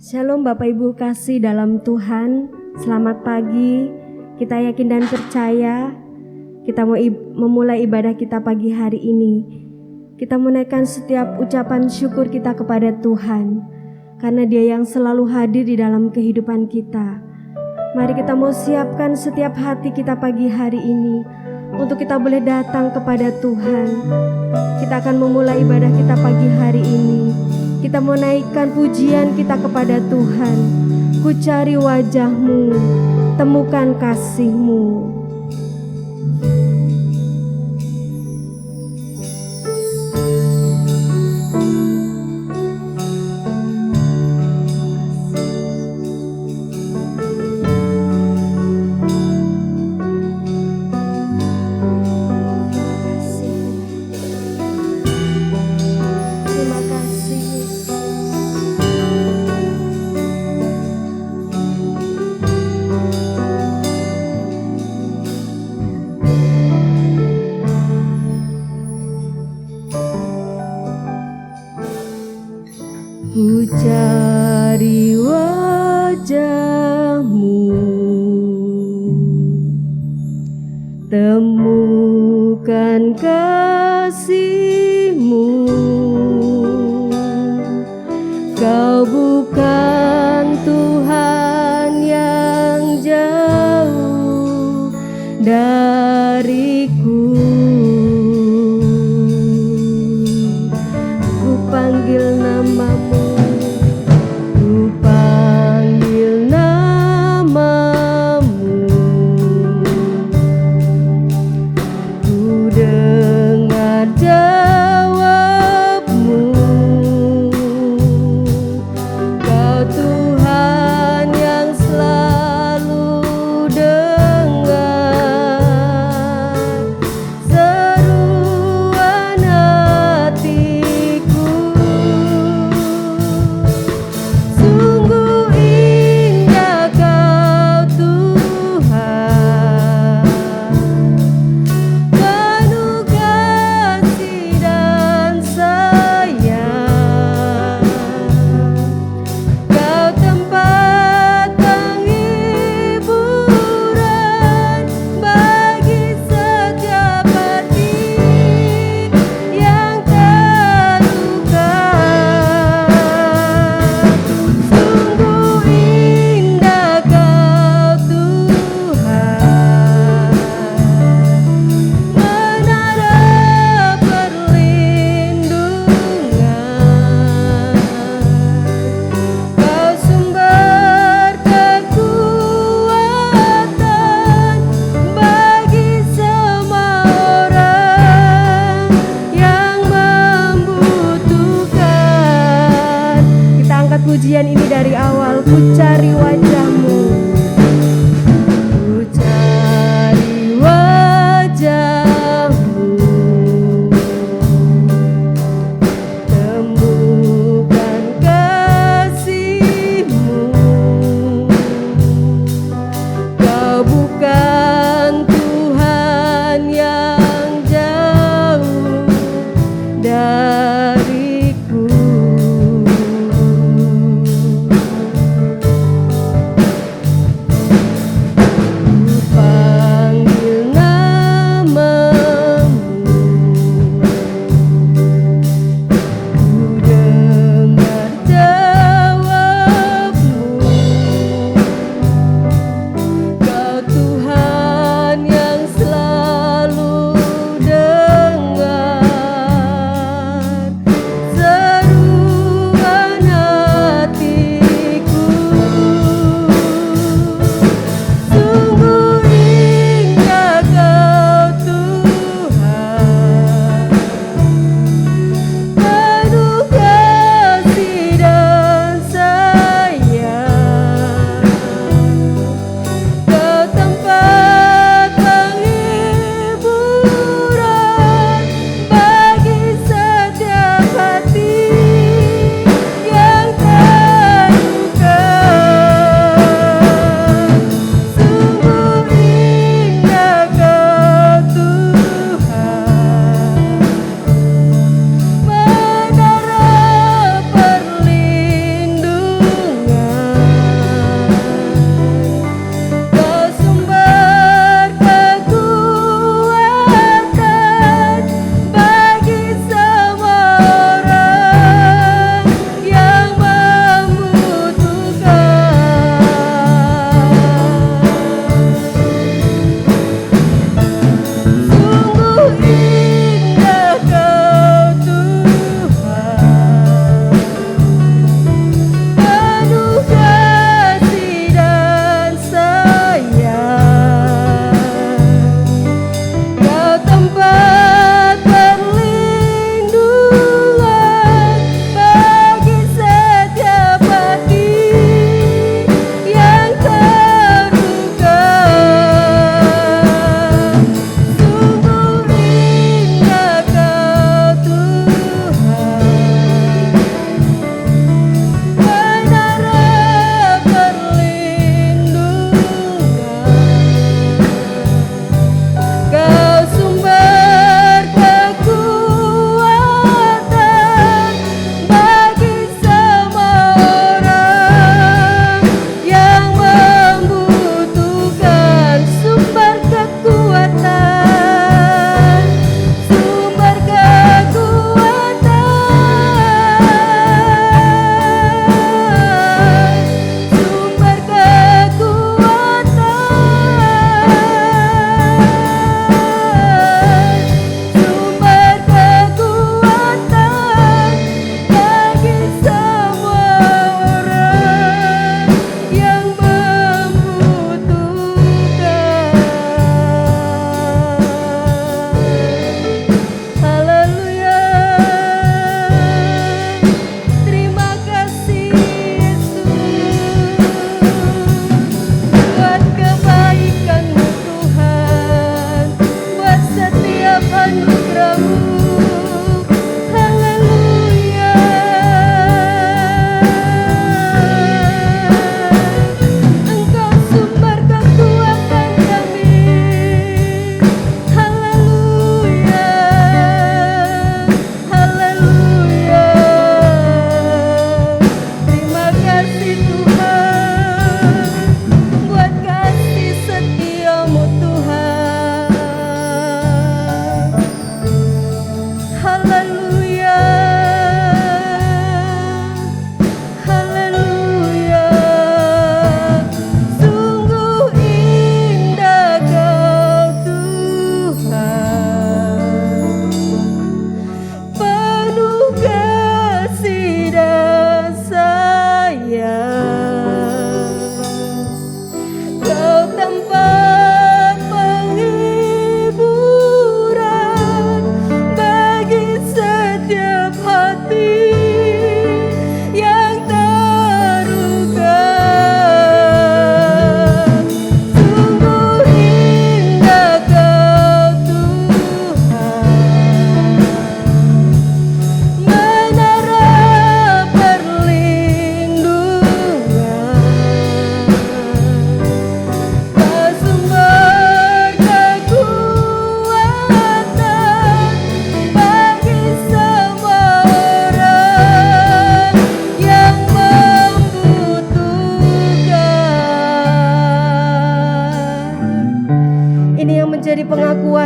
Shalom Bapak Ibu kasih dalam Tuhan. Selamat pagi. Kita yakin dan percaya kita mau memulai ibadah kita pagi hari ini. Kita menaikkan setiap ucapan syukur kita kepada Tuhan, karena Dia yang selalu hadir di dalam kehidupan kita. Mari kita mau siapkan setiap hati kita pagi hari ini untuk kita boleh datang kepada Tuhan. Kita akan memulai ibadah kita pagi hari ini. Kita mau naikkan pujian kita kepada Tuhan. Ku cari wajah-Mu, temukan kasih-Mu. Ku cari wajah-Mu, temukan kasih-Mu. Kau bukan Tuhan yang jauh dariku. Ku panggil nama-Mu, pujian ini dari awal. Ku cari wajah-Mu, ku cari wajah-Mu, temukan kasih-Mu. Kau bukan Tuhan yang jauh dariku.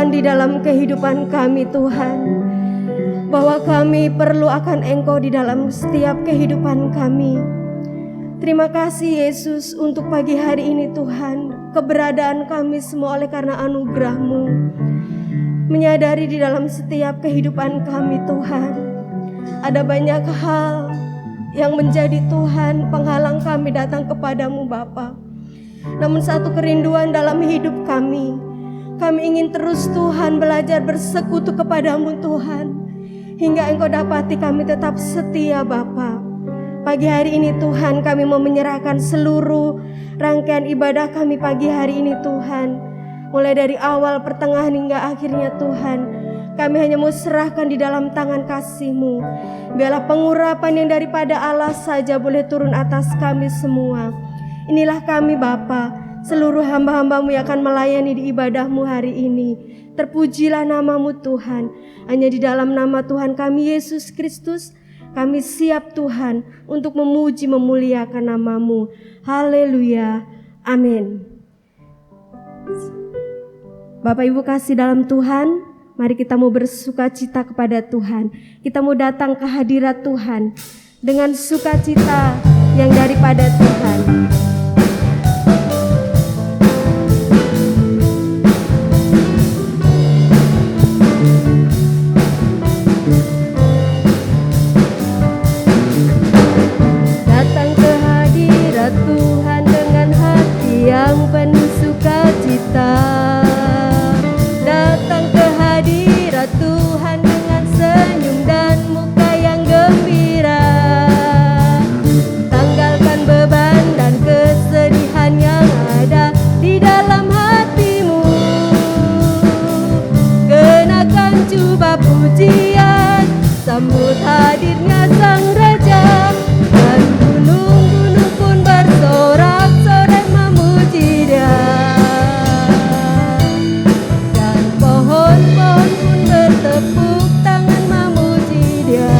Tuhan di dalam kehidupan kami Tuhan, bahwa kami perlu akan Engkau di dalam setiap kehidupan kami. Terima kasih Yesus untuk pagi hari ini Tuhan, keberadaan kami semua oleh karena anugerah-Mu. Menyadari di dalam setiap kehidupan kami Tuhan, ada banyak hal yang menjadi Tuhan penghalang kami datang kepadamu Bapa. Namun satu kerinduan dalam hidup kami ingin terus Tuhan belajar bersekutu kepadamu Tuhan, hingga Engkau dapati kami tetap setia Bapa. Pagi hari ini Tuhan, kami mau menyerahkan seluruh rangkaian ibadah kami pagi hari ini Tuhan, mulai dari awal, pertengahan hingga akhirnya Tuhan. Kami hanya mau serahkan di dalam tangan kasih-Mu. Biarlah pengurapan yang daripada Allah saja boleh turun atas kami semua. Inilah kami Bapa, seluruh hamba-hamba-Mu yang akan melayani di ibadah-Mu hari ini. Terpujilah nama-Mu Tuhan. Hanya di dalam nama Tuhan kami Yesus Kristus, kami siap Tuhan untuk memuji memuliakan nama-Mu. Haleluya. Amin. Bapak Ibu kasih dalam Tuhan, mari kita mau bersukacita kepada Tuhan. Kita mau datang ke hadirat Tuhan dengan sukacita yang daripada Tuhan. Datang ke hadirat Tuhan dengan hati yang penuh sukacita. Datang ke hadirat Tuhan dengan senyum dan muka yang gembira. Tanggalkan beban dan kesedihan yang ada di dalam hatimu. Kenakan jubah pujian, sambut hadirnya Sang Raja. Dan gunung-gunung pun bersorak-sorai memuji Dia. Pohon-pohon pun bertepuk tangan memuji Dia.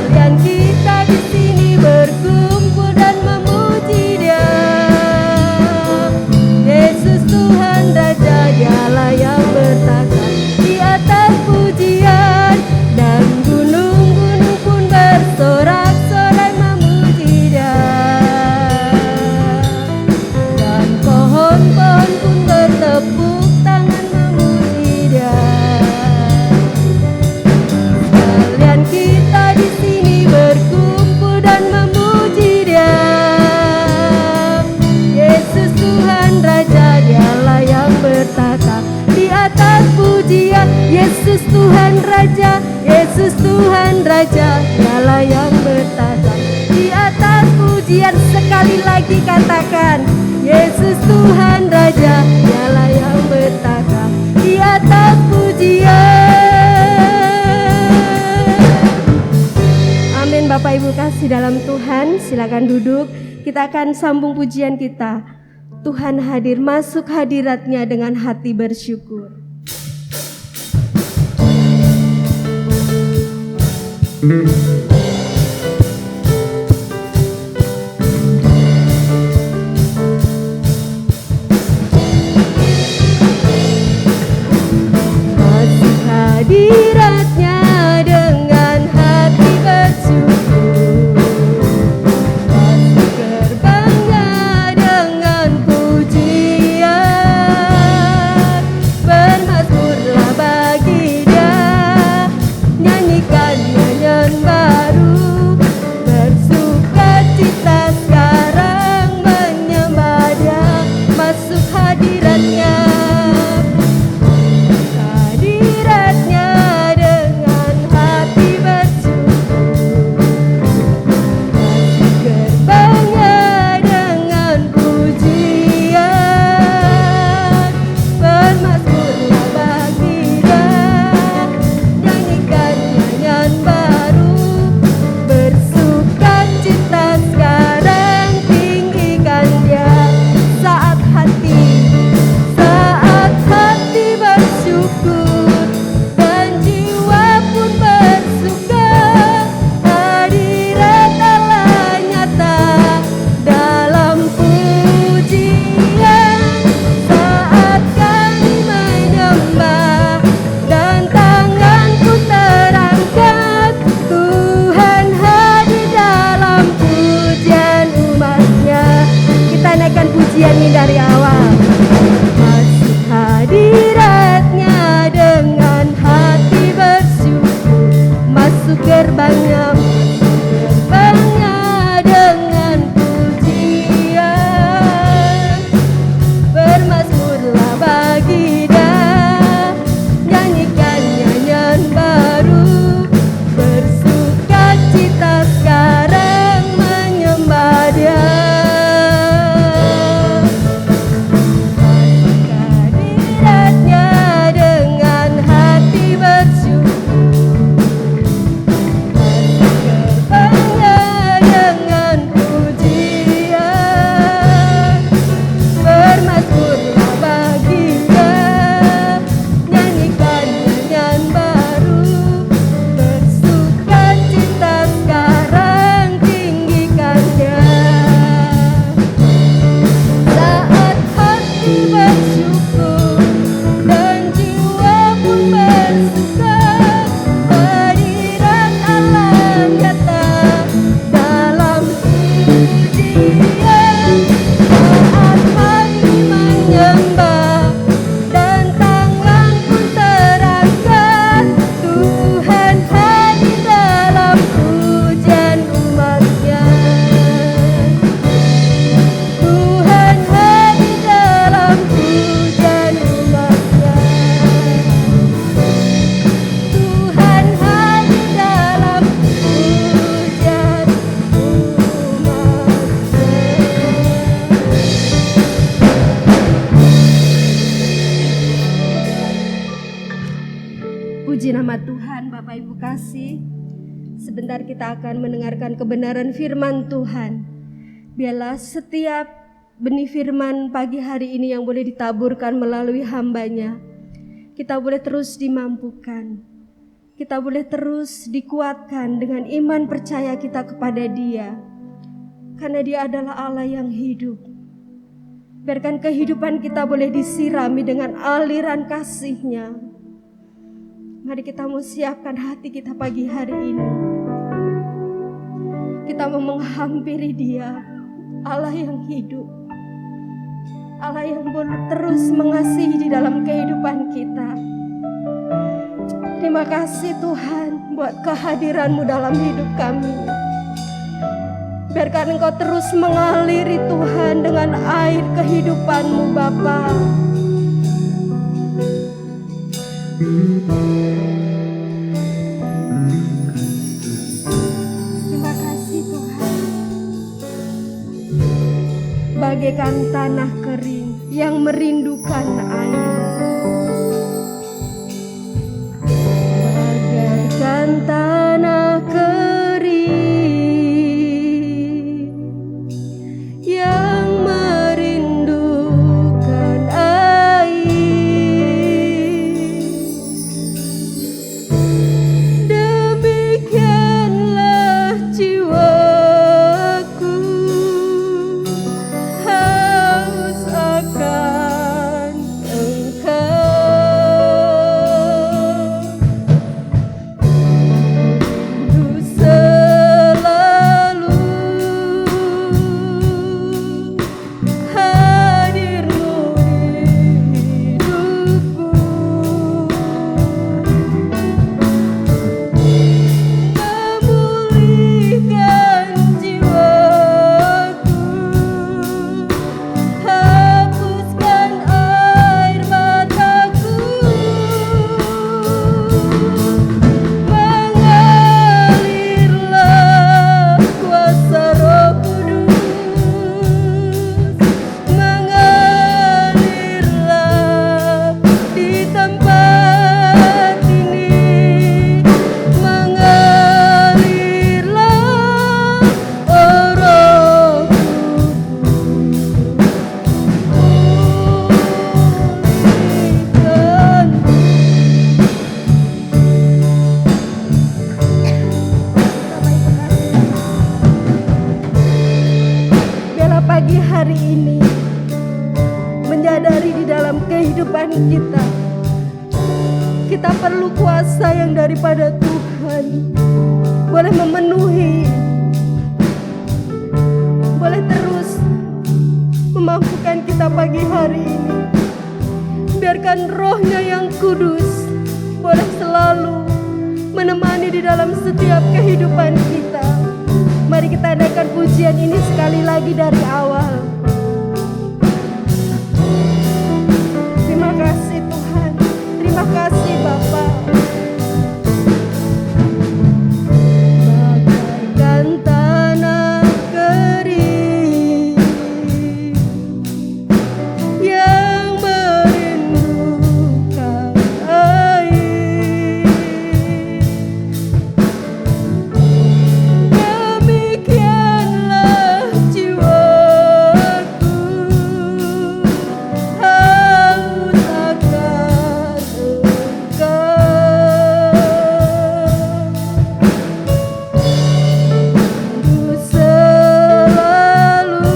Sekalian kita di sini berkumpul dan memuji Dia. Yesus Tuhan Raja, Dialah yang bertata di atas pujian. Dan gunung-gunung pun bersorak-sorai memuji Dia. Dan pohon-pohon pun bertepuk tangan memuji Dia. Sekalian kita di sini berkumpul dan memuji Dia. Yesus Tuhan Raja, Dialah yang bertata di atas pujian. Yesus Tuhan Raja, Yesus Tuhan Raja, Dialah yang bertata di atas pujian. Sekali lagi katakan, Yesus Tuhan Raja, Dialah yang bertata di atas pujian. Amin. Bapak Ibu kasih dalam Tuhan, silakan duduk. Kita akan sambung pujian kita. Tuhan hadir, masuk hadirat-Nya dengan hati bersyukur. Masuk hadirat-Nya dengan hati bersyukur. Masuk gerbang-Nya dengan pujian. Bermazmurlah bagi Dia, nyanyikan nyanyian baru. pujian ini dari awal. Masuk hadiratnya dengan hati bersyukur, masuk gerbangnya dengan pujian. Bermazmurlah bagi Dia, nyanyikan nyanyian baru, bersuka cita sekarang menyembah Dia. Puji nama Tuhan. Bapak Ibu kasih, sebentar kita akan mendengarkan kebenaran firman Tuhan. Biarlah setiap benih firman pagi hari ini yang boleh ditaburkan melalui hamba-Nya, kita boleh terus dimampukan, kita boleh terus dikuatkan dengan iman percaya kita kepada Dia, karena Dia adalah Allah yang hidup. Biarkan kehidupan kita boleh disirami dengan aliran kasih-Nya. Mari kita mau siapkan hati kita pagi hari ini. Kita mau menghampiri Dia, Allah yang hidup, Allah yang boleh terus mengasihi di dalam kehidupan kita. Terima kasih Tuhan buat kehadiran-Mu dalam hidup kami. Biarkan Engkau terus mengaliri Tuhan dengan air kehidupan-Mu Bapa. Terima kasih Tuhan. Bagaikan tanah kering yang merindukan air, bagaikan tanah kering yang merindukan air, demikianlah jiwaku haus akan kehidupan kita. Kita perlu kuasa yang daripada Tuhan, boleh memenuhi, boleh terus memampukan pagi hari ini. Biarkan Roh-Nya yang kudus boleh selalu menemani di dalam setiap kehidupan kita. Mari kita adakan pujian ini sekali lagi dari awal. Terima kasih Tuhan, terima kasih Bapa. Bagaikan tanah kering yang merindukan air, demikianlah jiwaku haus akan Engkau. Ku selalu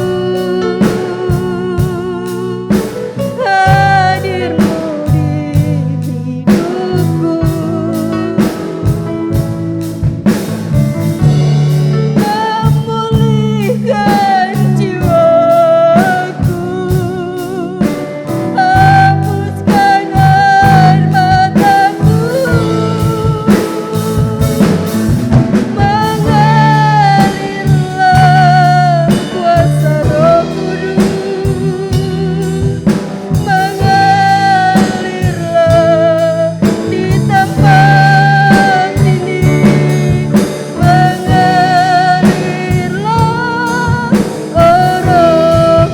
hadir-Mu di hidupku, memulihkan jiwaku, hapuskan air mataku, mengalirlah kuasa Roh Kudus, mengalirlah di tempat ini, mengalirlah Roh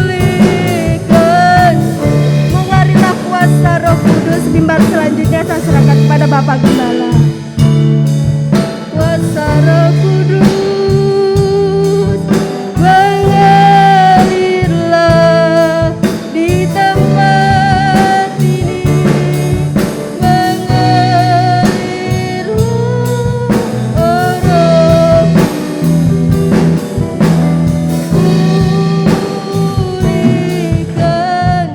pulihkan. Mengalirlah kuasa Roh Kudus. Mimbar selanjutnya saya serahkan kepada Bapak Gembala. Kuasa Roh Kudus mengalirlah di tempat ini, mengalirlah Roh pulihkan.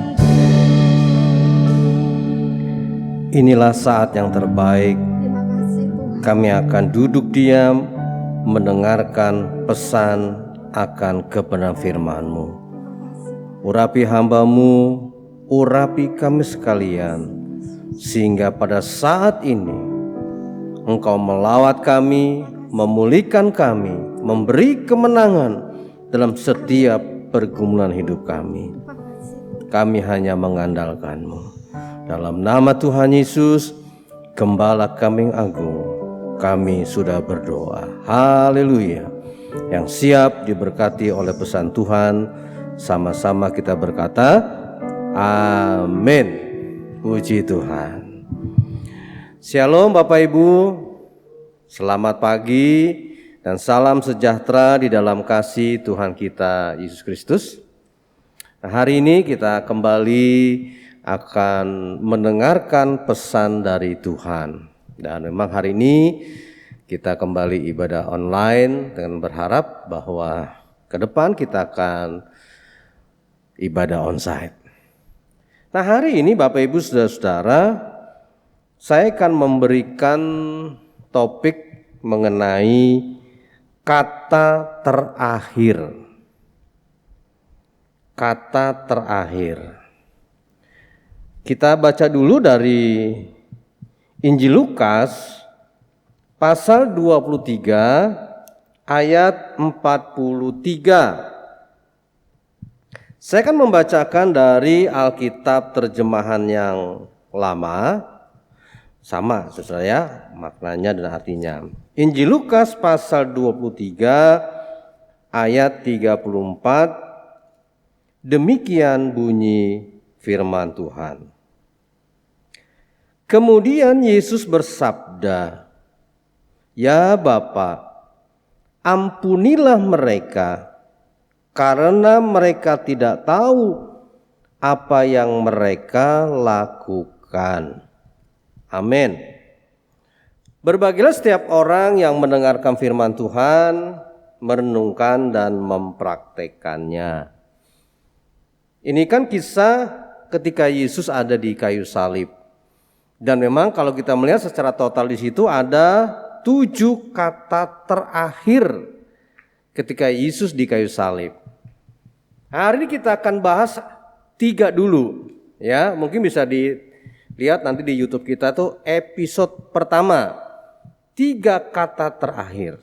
Inilah saat yang terbaik. Terima kasih Tuhan. Kami akan duduk diam mendengarkan pesan akan kebenaran firman-Mu. Urapi hamba-Mu, urapi kami sekalian, sehingga pada saat ini Engkau melawat kami, memulihkan kami, memberi kemenangan dalam setiap pergumulan hidup kami. Kami hanya mengandalkan-Mu. Dalam nama Tuhan Yesus, Gembala kami yang agung, kami sudah berdoa. Haleluya. Yang siap diberkati oleh pesan Tuhan, sama-sama kita berkata, amin. Puji Tuhan. Shalom Bapak Ibu, selamat pagi dan salam sejahtera di dalam kasih Tuhan kita Yesus Kristus. Nah, hari ini kita kembali akan mendengarkan pesan dari Tuhan. Dan memang hari ini kita kembali ibadah online dengan berharap bahwa ke depan kita akan ibadah onsite. Nah, hari ini Bapak Ibu Saudara-saudara, saya akan memberikan topik mengenai kata terakhir. Kata terakhir. Kita baca dulu dari Injil Lukas pasal 23 ayat 43. Saya akan membacakan dari Alkitab terjemahan yang lama, sama saudara ya, maknanya dan artinya. Injil Lukas pasal 23 ayat 34, demikian bunyi firman Tuhan. Kemudian Yesus bersabda, "Ya Bapa, ampunilah mereka, karena mereka tidak tahu apa yang mereka lakukan." Amin. Berbahagialah setiap orang yang mendengarkan firman Tuhan, merenungkan dan mempraktekannya. Ini kan kisah ketika Yesus ada di kayu salib. Dan memang kalau kita melihat secara total di situ ada 7 kata terakhir ketika Yesus di kayu salib. Hari ini kita akan bahas 3 dulu, ya. Mungkin bisa dilihat nanti di YouTube kita tuh episode pertama, 3 kata terakhir.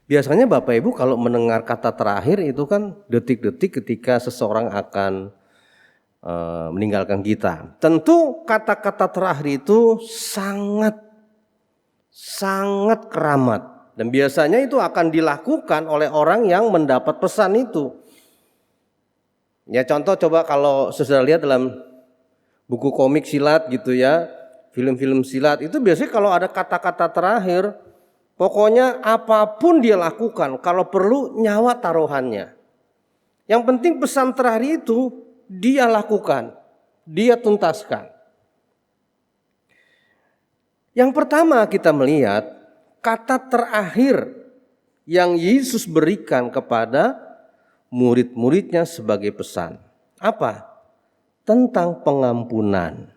Biasanya Bapak Ibu kalau mendengar kata terakhir itu kan detik-detik ketika seseorang akan meninggalkan kita. Tentu kata-kata terakhir itu sangat keramat. Dan biasanya itu akan dilakukan oleh orang yang mendapat pesan itu. Ya contoh coba kalau saudara lihat dalam buku komik silat gitu ya, film-film silat itu biasanya kalau ada kata-kata terakhir, pokoknya apapun dia lakukan, kalau perlu nyawa taruhannya. Yang penting pesan terakhir itu dia lakukan, dia tuntaskan. Yang pertama kita melihat kata terakhir yang Yesus berikan kepada murid-muridnya sebagai pesan. Apa? Tentang pengampunan.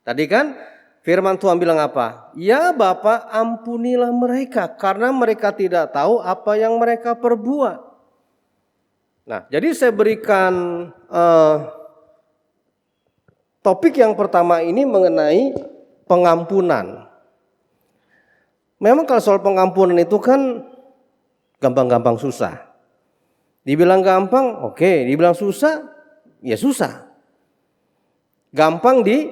Tadi kan firman Tuhan bilang apa? Ya Bapa, ampunilah mereka karena mereka tidak tahu apa yang mereka perbuat. Nah, jadi saya berikan topik yang pertama ini mengenai pengampunan. Memang kalau soal pengampunan itu kan gampang-gampang susah. Dibilang gampang, oke. Dibilang susah, ya susah. Gampang di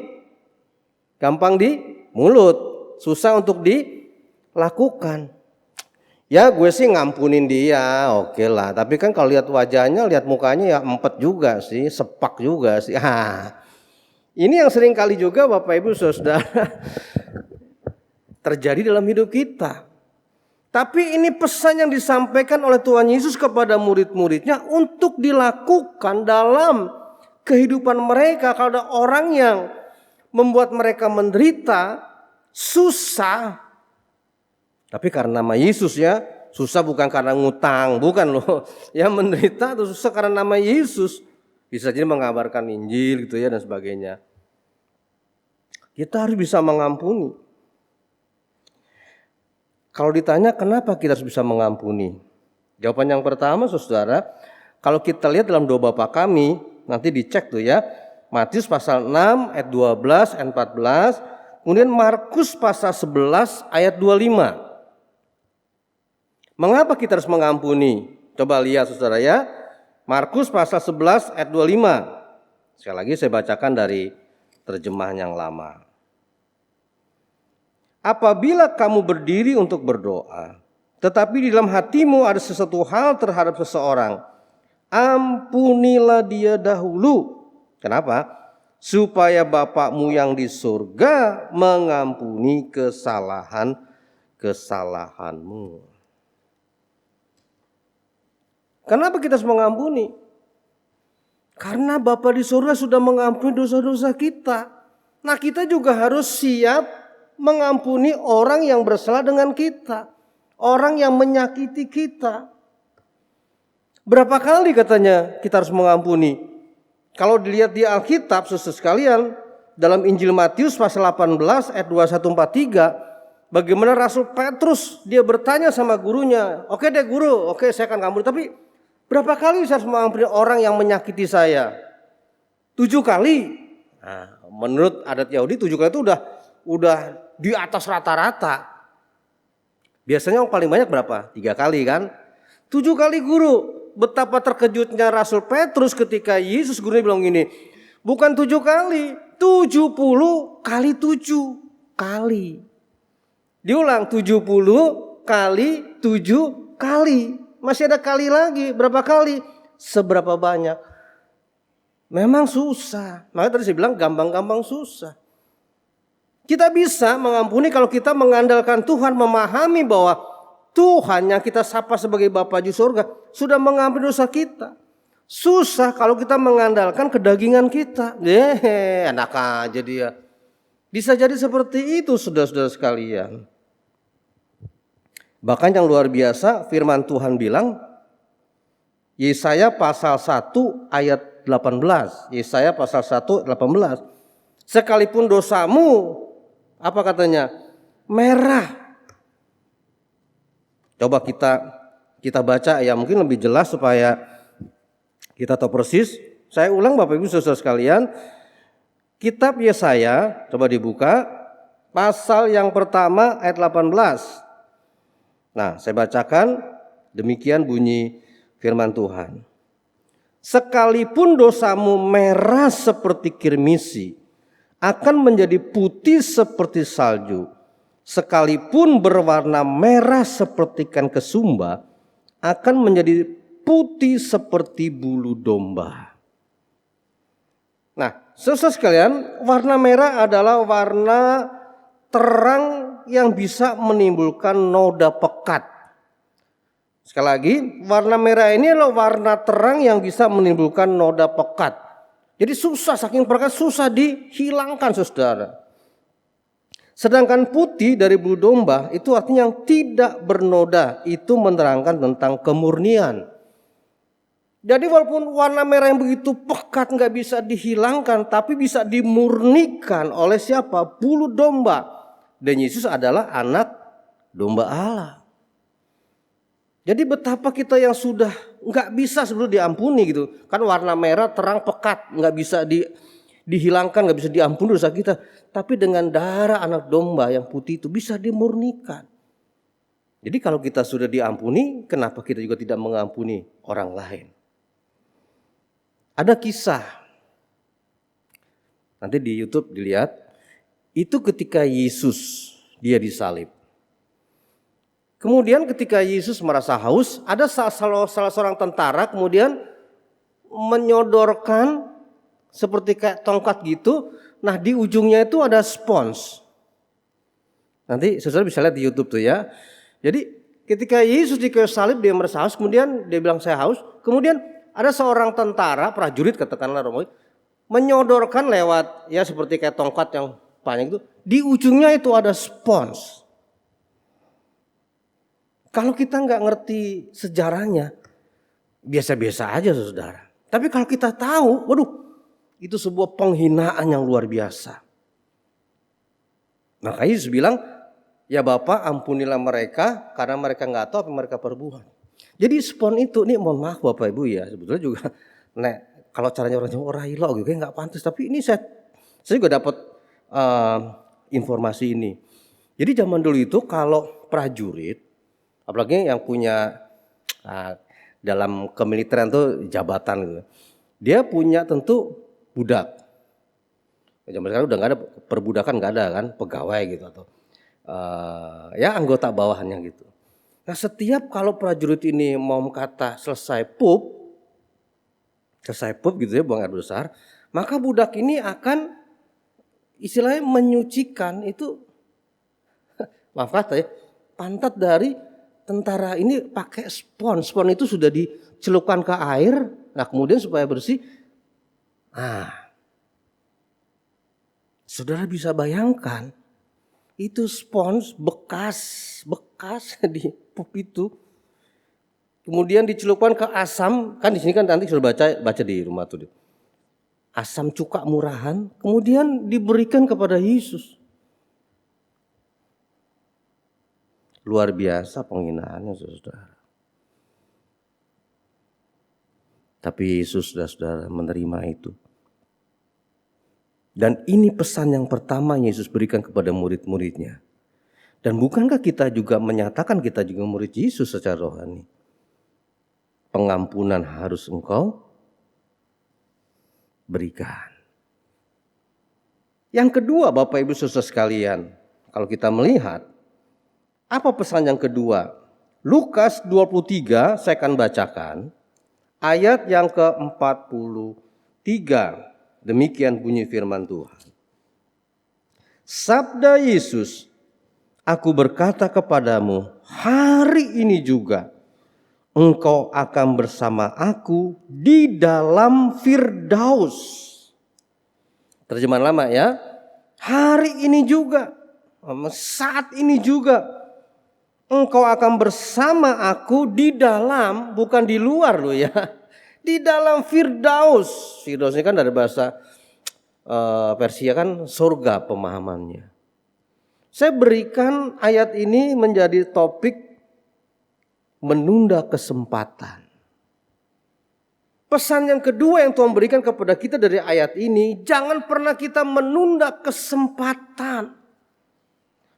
mulut, susah untuk dilakukan. Ya gue sih ngampunin dia, oke lah. Tapi kan kalau lihat wajahnya, lihat mukanya ya empet juga sih, sepak juga sih. Ini yang sering kali juga Bapak Ibu Saudara terjadi dalam hidup kita. Tapi ini pesan yang disampaikan oleh Tuhan Yesus kepada murid-muridnya untuk dilakukan dalam kehidupan mereka. Kalau ada orang yang membuat mereka menderita, susah. Tapi karena nama Yesus ya, susah bukan karena ngutang, bukan loh. Yang menderita atau susah karena nama Yesus. Bisa jadi mengabarkan Injil gitu ya dan sebagainya. Kita harus bisa mengampuni. Kalau ditanya kenapa kita harus bisa mengampuni? Jawaban yang pertama saudara, kalau kita lihat dalam doa Bapa kami, nanti dicek tuh ya. Matius pasal 6 ayat 12 ayat 14, kemudian Markus pasal 11 ayat 25. Mengapa kita harus mengampuni? Coba lihat saudara ya. Markus pasal 11 ayat 25. Sekali lagi saya bacakan dari terjemahan yang lama. Apabila kamu berdiri untuk berdoa, tetapi di dalam hatimu ada sesuatu hal terhadap seseorang, ampunilah dia dahulu. Kenapa? Supaya Bapakmu yang di surga mengampuni kesalahanmu. Kenapa kita harus mengampuni? Karena Bapa di surga sudah mengampuni dosa-dosa kita. Nah kita juga harus siap mengampuni orang yang bersalah dengan kita. Orang yang menyakiti kita. Berapa kali katanya kita harus mengampuni? Kalau dilihat di Alkitab saudara sekalian, dalam Injil Matius pasal 18 ayat 21-43, bagaimana Rasul Petrus dia bertanya sama gurunya, oke deh guru, oke saya akan mengampuni, tapi berapa kali saya harus mengampuni orang yang menyakiti saya? 7 kali. Nah, menurut adat Yahudi 7 kali itu udah di atas rata-rata. Biasanya yang paling banyak berapa? 3 kali kan? 7 kali guru. Betapa terkejutnya Rasul Petrus ketika Yesus gurunya bilang gini, bukan 7 kali, 70 kali 7 kali. Diulang 70 kali 7 kali. Masih ada kali lagi, berapa kali? Seberapa banyak? Memang susah. Makanya tadi saya bilang gampang-gampang susah. Kita bisa mengampuni kalau kita mengandalkan Tuhan, memahami bahwa Tuhan yang kita sapa sebagai Bapa di surga sudah mengampuni dosa kita. Susah kalau kita mengandalkan kedagingan kita. Enak aja dia. Bisa jadi seperti itu saudara-saudara sekalian. Bahkan yang luar biasa firman Tuhan bilang, Yesaya pasal 1 ayat 18. Yesaya pasal 1 ayat 18. Sekalipun dosamu, apa katanya? Merah. Coba kita baca ya, mungkin lebih jelas supaya kita tahu persis. Saya ulang Bapak Ibu Saudara sekalian, kitab Yesaya, coba dibuka, pasal yang pertama ayat 18. Nah, saya bacakan, demikian bunyi firman Tuhan. Sekalipun dosamu merah seperti kirmisi, akan menjadi putih seperti salju. Sekalipun berwarna merah seperti ikan kesumba, akan menjadi putih seperti bulu domba. Nah, saudara sekalian, warna merah adalah warna terang yang bisa menimbulkan noda pekat. Sekali lagi, warna merah ini adalah warna terang yang bisa menimbulkan noda pekat. Jadi susah, saking pekat susah dihilangkan, saudara. Sedangkan putih dari bulu domba itu artinya yang tidak bernoda, itu menerangkan tentang kemurnian. Jadi walaupun warna merah yang begitu pekat nggak bisa dihilangkan, tapi bisa dimurnikan oleh siapa? Bulu domba. Dan Yesus adalah anak domba Allah. Jadi betapa kita yang sudah nggak bisa sebetulnya diampuni gitu. Kan warna merah terang pekat, nggak bisa dihilangkan, nggak bisa diampuni dosa kita. Tapi dengan darah anak domba yang putih itu bisa dimurnikan. Jadi kalau kita sudah diampuni, kenapa kita juga tidak mengampuni orang lain? Ada kisah, nanti di YouTube dilihat, itu ketika Yesus dia disalib. Kemudian ketika Yesus merasa haus, ada salah seorang tentara kemudian menyodorkan seperti kayak tongkat gitu. Nah di ujungnya itu ada spons. Nanti saudara bisa lihat di YouTube tuh ya. Jadi ketika Yesus di kayu salib dia merasa haus, kemudian dia bilang saya haus. Kemudian ada seorang tentara, prajurit katakanlah Romawi, menyodorkan lewat ya seperti kayak tongkat yang panjang itu. Di ujungnya itu ada spons. Kalau kita nggak ngerti sejarahnya, biasa-biasa aja saudara. Tapi kalau kita tahu, waduh, itu sebuah penghinaan yang luar biasa. Maka Yesus bilang, ya Bapa ampunilah mereka karena mereka nggak tahu apa yang mereka perbuat. Jadi spon itu, ini mohon maaf Bapak Ibu ya, sebetulnya juga, kalau caranya orang Jawa orailo gitu, nggak pantas. Tapi ini saya juga dapat informasi ini. Jadi zaman dulu itu kalau prajurit, apalagi yang punya dalam kemiliteran tuh jabatan gitu, dia punya tentu budak. Zaman sekarang udah nggak ada perbudakan, nggak ada kan, pegawai gitu atau ya anggota bawahannya gitu. Nah setiap kalau prajurit ini mau kata selesai pup gitu ya, buang air besar, maka budak ini akan istilahnya menyucikan itu, maaf kata ya, pantat dari tentara ini pakai spon. Spon itu sudah dicelupkan ke air, nah kemudian supaya bersih. Saudara bisa bayangkan itu spons bekas di pup itu. Kemudian dicelupkan ke asam, kan di sini kan nanti sudah baca di rumah tuh. Asam cuka murahan, kemudian diberikan kepada Yesus. Luar biasa penghinaannya saudara. Tapi Yesus saudara menerima itu. Dan ini pesan yang pertama Yesus berikan kepada murid-muridnya. Dan bukankah kita juga menyatakan kita juga murid Yesus secara rohani? Pengampunan harus engkau berikan. Yang kedua Bapak Ibu Saudara sekalian, kalau kita melihat, apa pesan yang kedua? Lukas 23 saya akan bacakan ayat yang ke-43. Demikian bunyi firman Tuhan. Sabda Yesus, aku berkata kepadamu, hari ini juga engkau akan bersama aku di dalam Firdaus. Terjemahan lama ya. Hari ini juga, saat ini juga engkau akan bersama aku di dalam, bukan di luar loh ya. Di dalam Firdaus. Firdaus ini kan dari bahasa Persia kan surga pemahamannya. Saya berikan ayat ini menjadi topik menunda kesempatan. Pesan yang kedua yang Tuhan berikan kepada kita dari ayat ini, jangan pernah kita menunda kesempatan.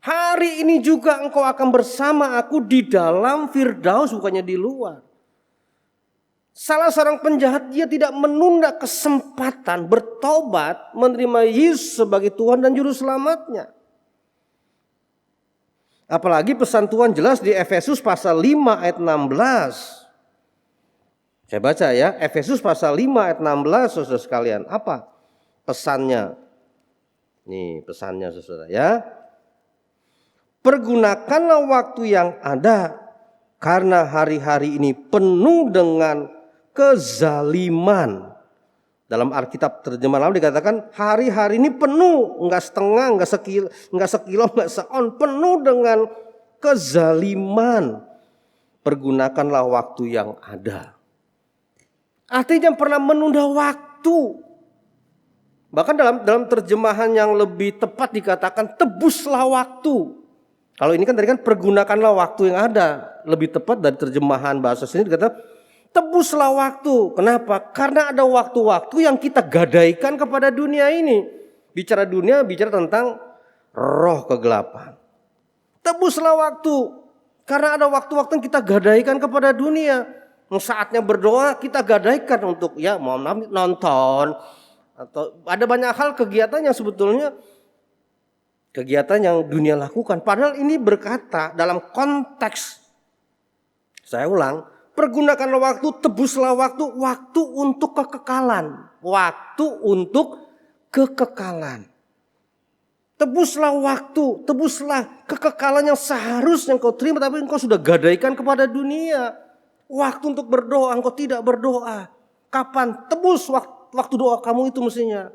Hari ini juga engkau akan bersama aku di dalam Firdaus, bukannya di luar. Salah seorang penjahat, dia tidak menunda kesempatan bertobat, menerima Yesus sebagai Tuhan dan Juru Selamatnya. Apalagi pesan Tuhan jelas di Efesus pasal 5 ayat 16. Saya baca ya, Efesus pasal 5 ayat 16, saudara sekalian. Apa pesannya? Nih pesannya saudara ya. Pergunakanlah waktu yang ada, karena hari-hari ini penuh dengan kezaliman. Dalam Alkitab terjemahan lain dikatakan hari-hari ini penuh, enggak setengah, enggak sekilo, enggak seon, penuh dengan kezaliman. Pergunakanlah waktu yang ada. Artinya pernah menunda waktu. Bahkan dalam terjemahan yang lebih tepat dikatakan tebuslah waktu. Kalau ini kan tadi kan pergunakanlah waktu yang ada. Lebih tepat dari terjemahan bahasa sini dikatakan tebuslah waktu. Kenapa? Karena ada waktu-waktu yang kita gadaikan kepada dunia ini. Bicara dunia, bicara tentang roh kegelapan. Tebuslah waktu. Karena ada waktu-waktu yang kita gadaikan kepada dunia. Saatnya berdoa kita gadaikan untuk ya mau nonton. Atau ada banyak hal kegiatan yang sebetulnya kegiatan yang dunia lakukan. Padahal ini berkata dalam konteks, saya ulang, pergunakanlah waktu, tebuslah waktu, waktu untuk kekekalan. Waktu untuk kekekalan. Tebuslah waktu, tebuslah kekekalan yang seharusnya engkau terima, tapi engkau sudah gadaikan kepada dunia. Waktu untuk berdoa, engkau tidak berdoa. Kapan? Tebus waktu doa kamu itu mestinya.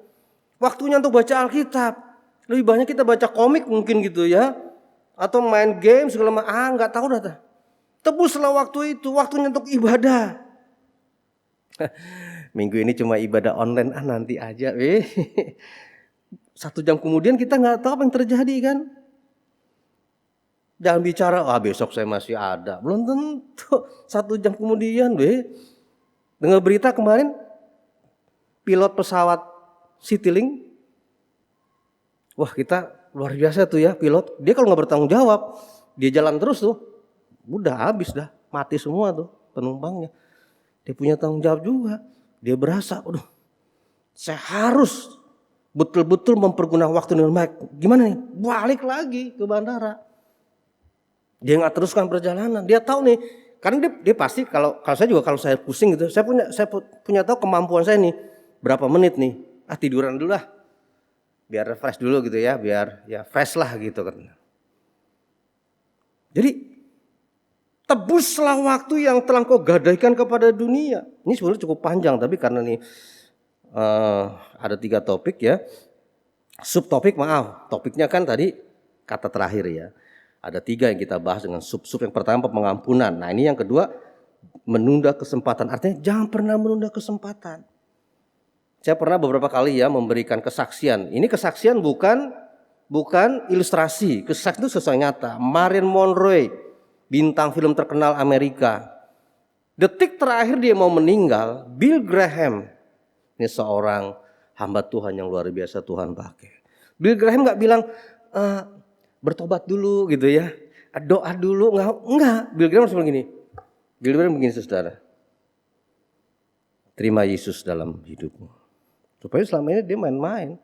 Waktunya untuk baca Alkitab. Lebih banyak kita baca komik mungkin gitu ya. Atau main game segala macam. Enggak tahu dah. Tebuslah waktu itu, waktunya untuk ibadah. Minggu ini cuma ibadah online, nanti aja. 1 jam kemudian kita nggak tahu apa yang terjadi kan. Jangan bicara, besok saya masih ada. Belum tentu. 1 jam kemudian, dengar berita kemarin, pilot pesawat Citylink. Wah kita luar biasa tuh ya pilot. Dia kalau nggak bertanggung jawab, dia jalan terus tuh. Udah habis dah, mati semua tuh penumpangnya. Dia punya tanggung jawab juga. Dia berasa, saya harus betul-betul mempergunakan waktu dengan baik. Gimana nih? Balik lagi ke bandara. Dia nggak teruskan perjalanan. Dia tahu nih, karena dia pasti kalau saya juga kalau saya pusing gitu, saya punya tahu kemampuan saya nih berapa menit nih. Tiduran dulu lah, biar refresh dulu gitu ya, biar ya fresh lah gitu kan. Jadi tebuslah waktu yang telah kau gadaikan kepada dunia. Ini sebenarnya cukup panjang, tapi karena nih ada 3 topik ya, subtopik topiknya kan tadi kata terakhir ya. Ada 3 yang kita bahas dengan sub-sub. Yang pertama pengampunan. Nah ini yang kedua menunda kesempatan. Artinya jangan pernah menunda kesempatan. Saya pernah beberapa kali ya memberikan kesaksian. Ini kesaksian bukan ilustrasi. Kesaksian itu sesuatu nyata. Marilyn Monroe, bintang film terkenal Amerika. Detik terakhir dia mau meninggal, Bill Graham. Ini seorang hamba Tuhan yang luar biasa Tuhan pakai. Bill Graham gak bilang, bertobat dulu gitu ya, doa dulu, enggak. Bill Graham harus begini. Bill Graham begini saudara, terima Yesus dalam hidupmu. Supaya selama ini dia main-main.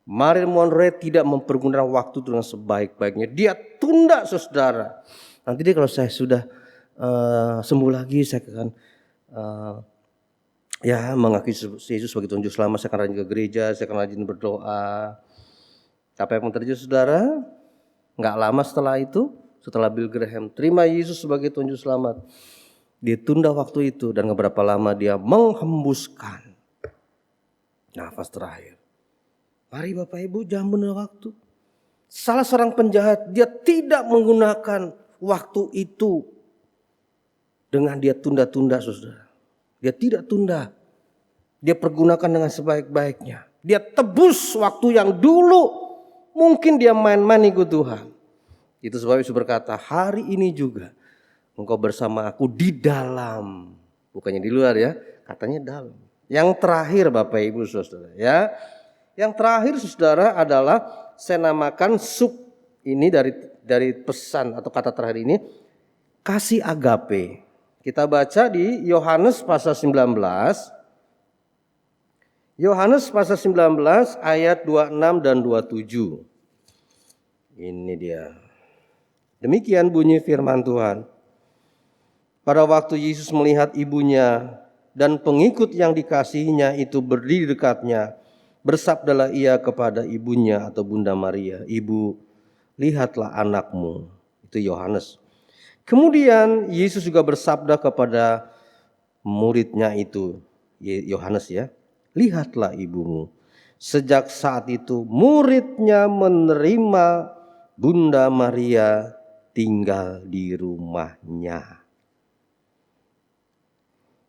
Marilyn Monroe tidak mempergunakan waktu dengan sebaik-baiknya. Dia tunda saudara. Nanti dia kalau saya sudah sembuh lagi, saya akan mengakui Yesus sebagai Tuhan Juru Selamat. Saya akan rajin ke gereja, saya akan rajin berdoa. Apa yang terjadi saudara? Nggak lama setelah itu, setelah Bill Graham terima Yesus sebagai Tuhan Juru Selamat, dia tunda waktu itu dan beberapa lama dia menghembuskan nafas terakhir. Mari Bapak Ibu jangan menunda waktu. Salah seorang penjahat, dia tidak menggunakan waktu itu dengan dia tunda-tunda saudara. Dia tidak tunda. Dia pergunakan dengan sebaik-baiknya. Dia tebus waktu yang dulu mungkin dia main-main ikut Tuhan. Itu sebab Yesus berkata, hari ini juga engkau bersama aku di dalam. Bukannya di luar ya, katanya dalam. Yang terakhir Bapak Ibu Saudara ya. Yang terakhir Saudara adalah saya namakan sub ini dari pesan atau kata terakhir ini, kasih agape. Kita baca di Yohanes pasal 19. Yohanes pasal 19 ayat 26 dan 27. Ini dia. Demikian bunyi firman Tuhan. Pada waktu Yesus melihat ibunya dan pengikut yang dikasihinya itu berdiri dekatnya, bersabdalah ia kepada ibunya atau Bunda Maria, "Ibu, lihatlah anakmu." Itu Yohanes. Kemudian Yesus juga bersabda kepada muridnya itu, Yohanes ya, "Lihatlah ibumu." Sejak saat itu muridnya menerima Bunda Maria tinggal di rumahnya.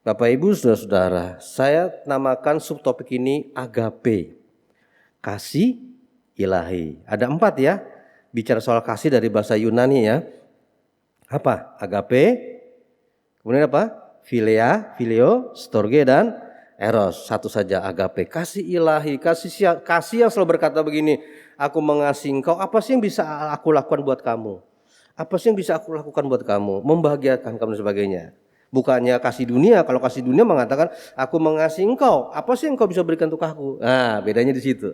Bapak Ibu Saudara-saudara, saya namakan subtopik ini agape, kasih ilahi. Ada 4 ya, bicara soal kasih dari bahasa Yunani ya. Apa? Agape, kemudian apa? Philia, phileo, storge dan eros. Satu saja agape, kasih ilahi, kasih yang selalu berkata begini, aku mengasihi engkau, apa sih yang bisa aku lakukan buat kamu? Apa sih yang bisa aku lakukan buat kamu? Membahagiakan kamu dan sebagainya. Bukannya kasih dunia, kalau kasih dunia mengatakan aku mengasihi engkau, apa sih yang engkau bisa berikan untuk aku? Nah, bedanya di situ.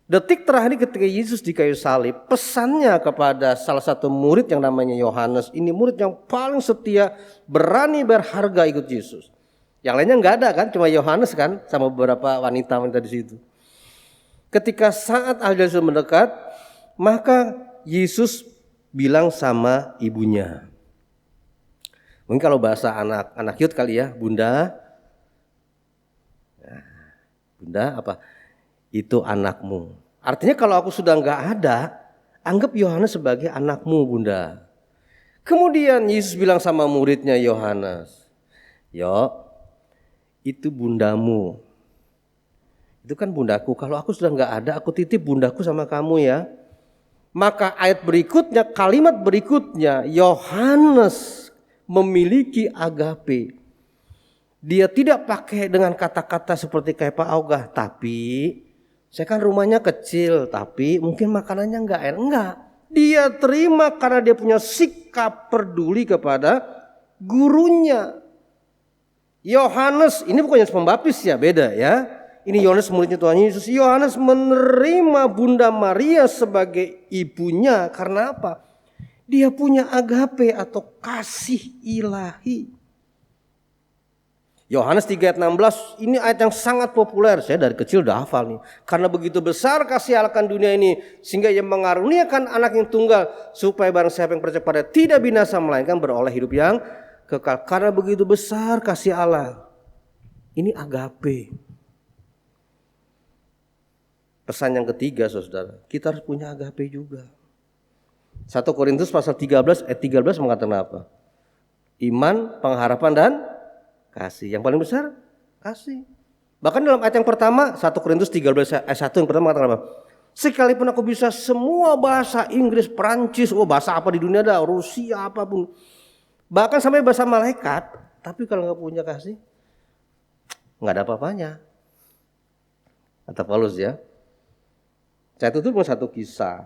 Detik terakhir ketika Yesus di kayu salib, pesannya kepada salah satu murid yang namanya Yohanes, ini murid yang paling setia, berani berharga ikut Yesus. Yang lainnya nggak ada kan, cuma Yohanes kan, sama beberapa wanita-wanita di situ. Ketika saat akhir Yesus mendekat, maka Yesus bilang sama ibunya. Mungkin kalau bahasa anak youth kali ya, Bunda. Nah, Bunda apa? Itu anakmu. Artinya kalau aku sudah nggak ada, anggap Yohanes sebagai anakmu, Bunda. Kemudian Yesus bilang sama muridnya Yohanes, "Yo, itu bundamu. Itu kan bundaku. Kalau aku sudah nggak ada, aku titip bundaku sama kamu ya." Maka ayat berikutnya, kalimat berikutnya, Yohanes memiliki agape. Dia tidak pakai dengan kata-kata seperti kayak Pak Augah, tapi saya kan rumahnya kecil, tapi mungkin makanannya enggak enak. Enggak. Dia terima karena dia punya sikap peduli kepada gurunya. Yohanes, ini bukan Yohanes Pembaptis ya, beda ya. Ini Yohanes muridnya Tuhan Yesus. Yohanes menerima Bunda Maria sebagai ibunya karena apa? Dia punya agape atau kasih ilahi. Yohanes 3 ayat 16, ini ayat yang sangat populer. Saya dari kecil udah hafal nih. Karena begitu besar kasih Allah akan dunia ini, sehingga ia mengaruniakan anak yang tunggal, supaya barang siapa yang percaya pada tidak binasa, melainkan beroleh hidup yang kekal. Karena begitu besar kasih Allah. Ini agape. Pesan yang ketiga saudara, kita harus punya agape juga. 1 Korintus pasal 13 ayat 13 mengatakan apa? Iman, pengharapan dan kasih. Yang paling besar kasih. Bahkan dalam ayat yang pertama 1 Korintus 13 ayat 1 yang pertama mengatakan apa? Sekalipun aku bisa semua bahasa Inggris, Perancis, bahasa apa di dunia ada, Rusia apapun. Bahkan sampai bahasa malaikat, tapi kalau nggak punya kasih, nggak ada apa-apanya. Kata Paulus ya. Saya tutup dengan satu kisah.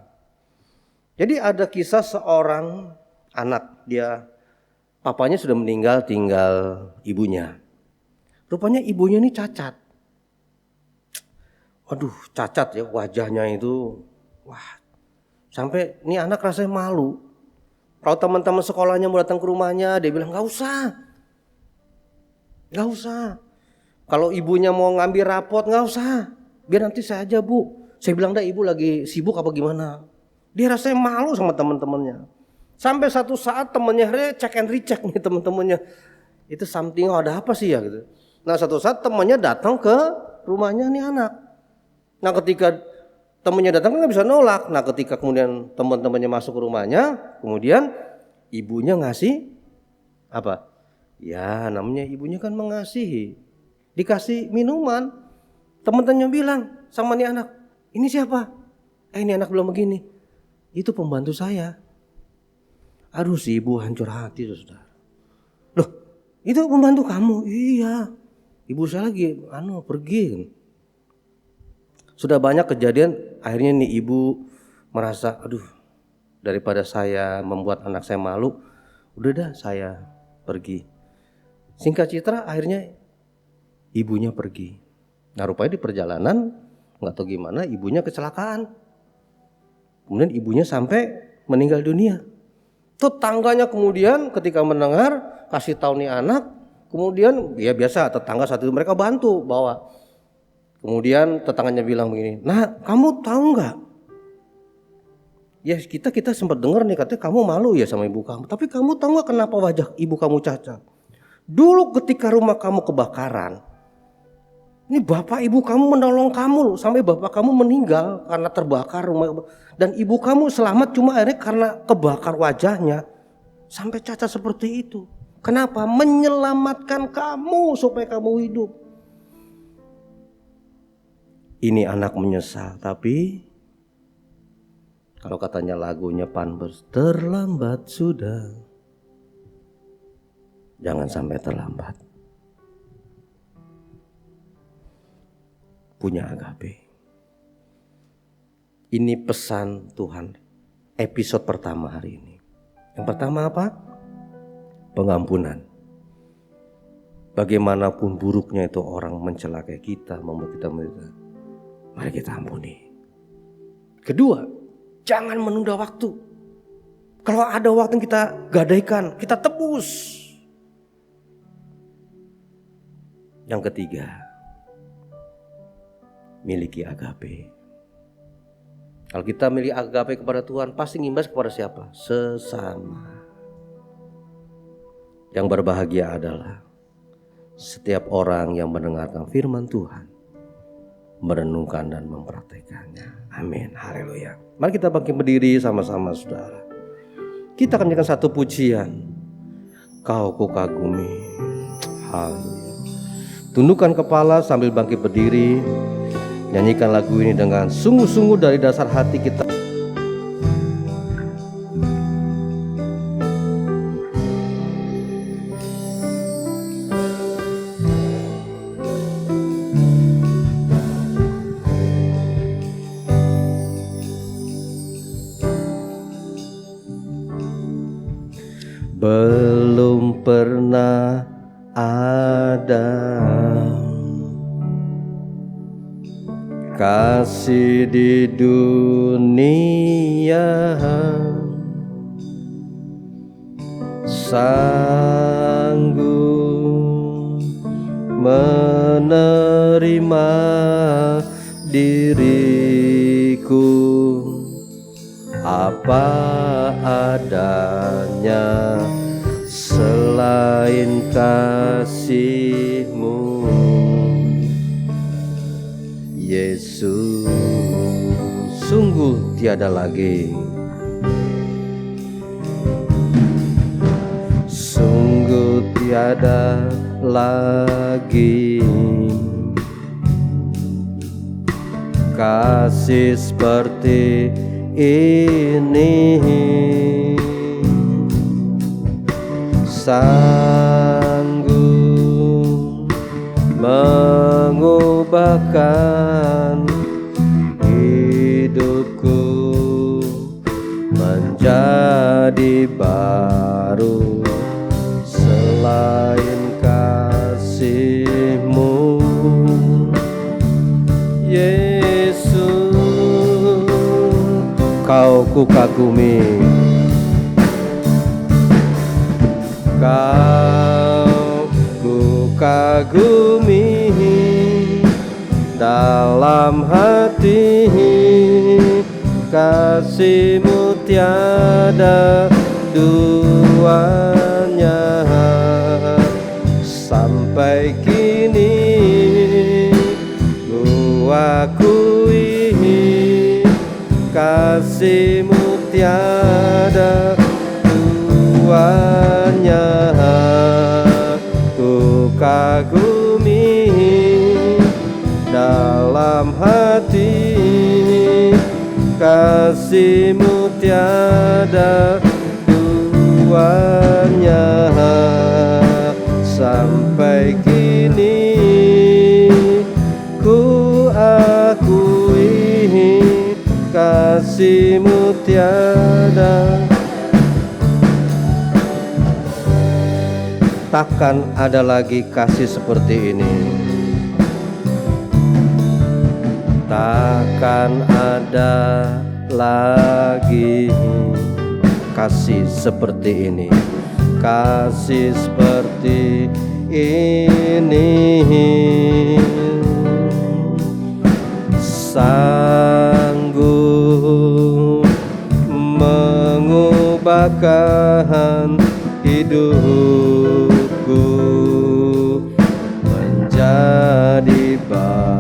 Jadi ada kisah seorang anak, dia papanya sudah meninggal, tinggal ibunya. Rupanya ibunya ini cacat. Waduh, cacat ya wajahnya itu. Wah, sampai ini anak rasanya malu. Kalau teman-teman sekolahnya mau datang ke rumahnya, dia bilang nggak usah. Nggak usah. Kalau ibunya mau ngambil rapot, nggak usah. Biar nanti saya aja, Bu. Saya bilang dah ibu lagi sibuk apa gimana. Dia rasanya malu sama teman-temannya. Sampai satu saat temannya cek and recheck nih teman-temannya. Itu something, ada apa sih ya gitu. Nah satu saat temannya datang ke rumahnya nih anak. Nah ketika temannya datang kan nggak bisa nolak. Nah ketika kemudian teman-temannya masuk ke rumahnya, kemudian ibunya ngasih apa? Ya namanya ibunya kan mengasihi. Dikasih minuman. Teman-temannya bilang sama nih anak, ini siapa? Ini anak belum begini. Itu pembantu saya. Aduh, si ibu hancur hati, saudara. Loh, itu pembantu kamu? Iya. Ibu saya lagi pergi. Sudah banyak kejadian, akhirnya nih ibu merasa, aduh, daripada saya membuat anak saya malu, udah dah saya pergi. Singkat cerita, akhirnya ibunya pergi. Nah, rupanya di perjalanan nggak tahu gimana ibunya kecelakaan. Kemudian ibunya sampai meninggal dunia. Tetangganya kemudian ketika mendengar, kasih tahu nih anak, kemudian ya biasa tetangga saat itu mereka bantu bawa. Kemudian tetangganya bilang begini, nah kamu tahu nggak? Ya kita sempat dengar nih katanya kamu malu ya sama ibu kamu. Tapi kamu tahu nggak kenapa wajah ibu kamu cacat? Dulu ketika rumah kamu kebakaran, ini bapak ibu kamu menolong kamu loh, sampai bapak kamu meninggal karena terbakar rumah. Dan ibu kamu selamat cuma akhirnya karena kebakar wajahnya sampai cacat seperti itu. Kenapa? Menyelamatkan kamu supaya kamu hidup. Ini anak menyesal, tapi kalau katanya lagunya Panbers, terlambat sudah. Jangan sampai terlambat. Punya agape. Ini pesan Tuhan episode pertama hari ini. Yang pertama apa? Pengampunan. Bagaimanapun buruknya itu orang mencelakai kita, membuat kita menderita, mari kita ampuni. Kedua, jangan menunda waktu. Kalau ada waktu yang kita gadaikan, kita tebus. Yang ketiga, miliki agape. Kalau kita miliki agape kepada Tuhan, pasti ngimbas kepada siapa? Sesama. Yang berbahagia adalah setiap orang yang mendengarkan firman Tuhan, merenungkan dan mempraktekannya. Amin. Haleluya. Mari kita bangkit berdiri sama-sama, saudara. Kita akan nyanyikan satu pujian. Kau kukagumi. Haleluya. Tundukkan kepala sambil bangkit berdiri. Nyanyikan lagu ini dengan sungguh-sungguh dari dasar hati kita. Belum pernah ada kasih di dunia sanggup menerima diriku apa adanya selain kasih-Mu, Yesus. Sungguh tiada lagi, sungguh tiada lagi kasih seperti ini, sanggup mengubahkan hidupku menjadi baru selain kasih-Mu, Yesus. Kau kukagumi, Kau kukagumi dalam hati, kasih-Mu tiada duanya. Sampai kini ku akui kasih-Mu tiada duanya. Ku kagumi dalam hati, kasih-Mu tiada duanya. Sampai kini ku akui kasih-Mu tiada. Takkan ada lagi kasih seperti ini. Takkan ada lagi kasih seperti ini. Kasih seperti ini. Sanggup mengubahkan hidupku menjadi baru.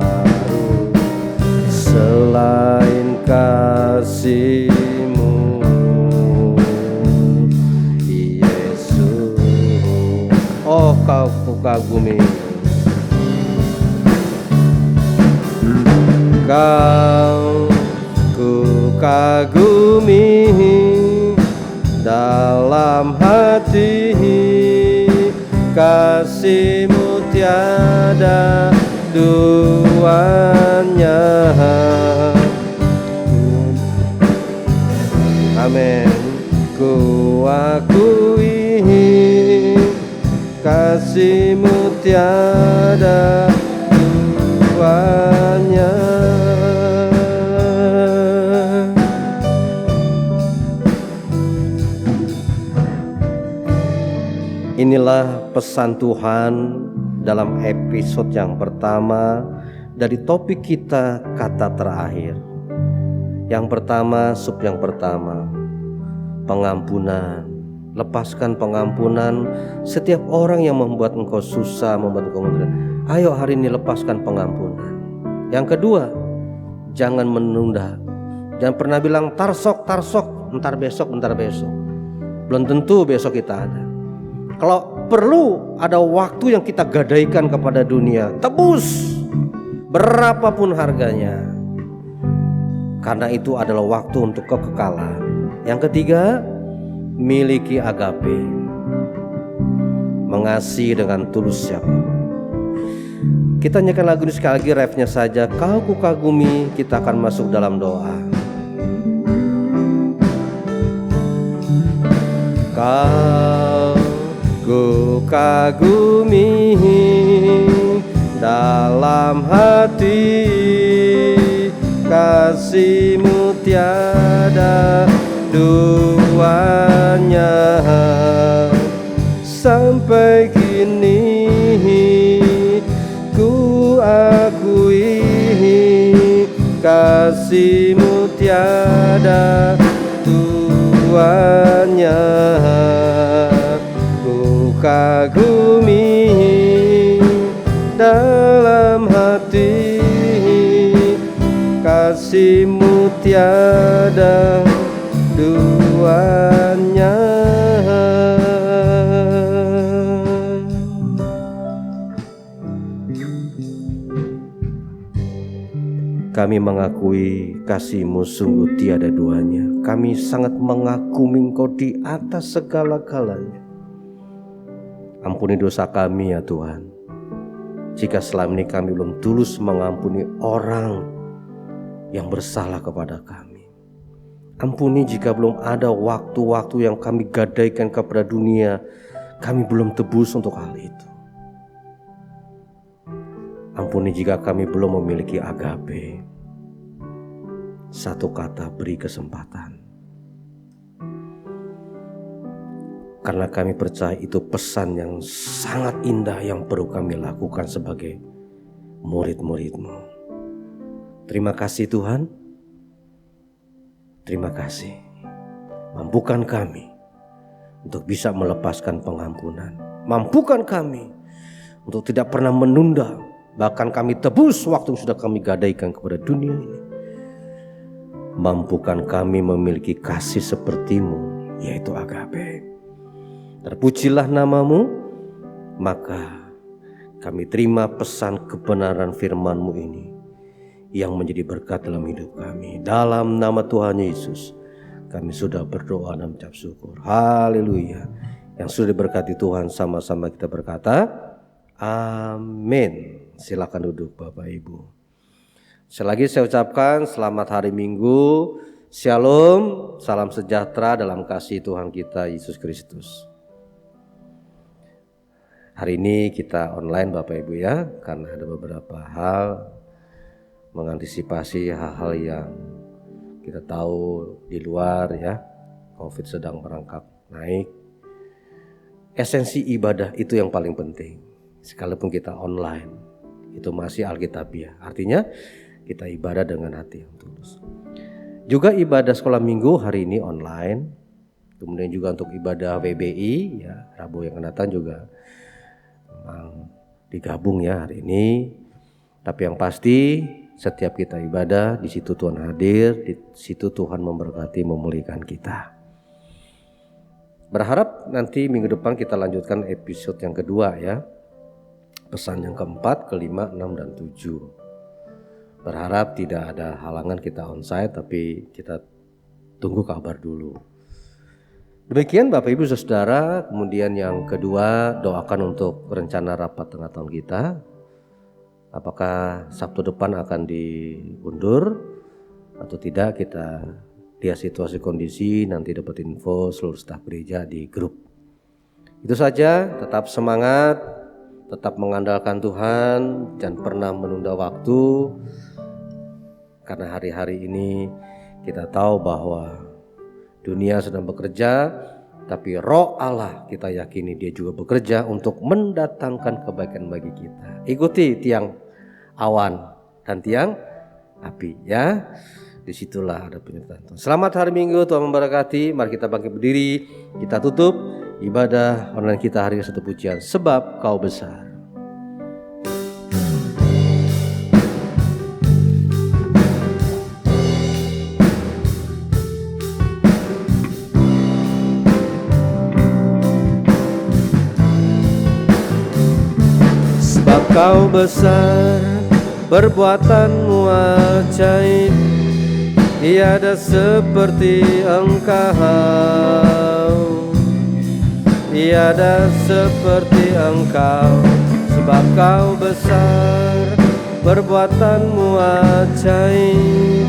Selain kasih-Mu, Yesus. Oh, Kau kukagumi. Kau kukagumi dalam hati. Kasih-Mu tiada duanya. Amin. Ku akui kasih-Mu tiada duanya. Inilah pesan Tuhan dalam episode yang pertama dari topik kita, kata terakhir. Yang pertama, sub yang pertama, pengampunan. Lepaskan pengampunan setiap orang yang membuat engkau susah, membuat engkau menderita. Ayo hari ini lepaskan pengampunan. Yang kedua, jangan menunda. Jangan pernah bilang tarsok, entar besok. Belum tentu besok kita ada. Kalau perlu ada waktu yang kita gadaikan kepada dunia, tebus berapapun harganya, karena itu adalah waktu untuk kekekalan. Yang ketiga, miliki agape, mengasihi dengan tulus siapa. Kita nyanyikan lagu ini sekali lagi, refnya saja. Kau kukagumi. Kita akan masuk dalam doa. Kau kukagumi dalam hati. Kasih-Mu tiada duanya. Sampai kini ku akui kasih-Mu tiada duanya. Ku kagumi dalam hati. Kasih-Mu tiada duanya. Kami mengakui kasih-Mu sungguh tiada duanya. Kami sangat mengagumi Engkau di atas segala-galanya. Ampuni dosa kami ya Tuhan, jika selama ini kami belum tulus mengampuni orang yang bersalah kepada kami. Ampuni jika belum ada waktu-waktu yang kami gadaikan kepada dunia, kami belum tebus untuk hal itu. Ampuni jika kami belum memiliki agape. Satu kata, beri kesempatan. Karena kami percaya itu pesan yang sangat indah yang perlu kami lakukan sebagai murid-murid-Mu. Terima kasih Tuhan. Terima kasih. Mampukan kami untuk bisa melepaskan pengampunan. Mampukan kami untuk tidak pernah menunda. Bahkan kami tebus waktu yang sudah kami gadaikan kepada dunia ini. Mampukan kami memiliki kasih seperti-Mu, yaitu agape. Terpujilah nama-Mu. Maka kami terima pesan kebenaran firman-Mu ini, yang menjadi berkat dalam hidup kami. Dalam nama Tuhan Yesus kami sudah berdoa dan mengucap syukur. Haleluya. Yang sudah diberkati Tuhan, sama-sama kita berkata amin. Silakan duduk Bapak Ibu. Sekali lagi saya ucapkan selamat hari Minggu. Shalom, salam sejahtera dalam kasih Tuhan kita Yesus Kristus. Hari ini kita online Bapak Ibu ya, karena ada beberapa hal mengantisipasi hal-hal yang kita tahu di luar ya. COVID sedang merangkak naik. Esensi ibadah itu yang paling penting. Sekalipun kita online, itu masih alkitabiah. Artinya kita ibadah dengan hati yang tulus. Juga ibadah sekolah minggu hari ini online. Kemudian juga untuk ibadah WBI ya, Rabu yang akan datang juga memang digabung ya hari ini. Tapi yang pasti setiap kita ibadah di situ Tuhan hadir, di situ Tuhan memberkati, memulihkan kita. Berharap nanti minggu depan kita lanjutkan episode yang kedua ya. Pesan yang keempat, kelima, 6 dan 7. Berharap tidak ada halangan kita onsite, tapi kita tunggu kabar dulu. Demikian Bapak Ibu Saudara. Kemudian yang kedua, doakan untuk rencana rapat tengah tahun kita. Apakah Sabtu depan akan diundur atau tidak, kita lihat situasi kondisi, nanti dapat info seluruh staf gereja di grup. Itu saja, tetap semangat, tetap mengandalkan Tuhan, jangan pernah menunda waktu. Karena hari-hari ini kita tahu bahwa dunia sedang bekerja, tapi Roh Allah kita yakini Dia juga bekerja untuk mendatangkan kebaikan bagi kita. Ikuti tiang awan dan tiang api ya. Disitulah ada penyertaan Tuhan. Selamat hari Minggu, Tuhan memberkati. Mari kita bangkit berdiri, kita tutup ibadah online kita hari ini satu pujian, sebab Kau besar. Kau besar, perbuatanmu ajaib, tiada seperti Engkau, tiada seperti Engkau. Sebab Kau besar, perbuatanmu ajaib,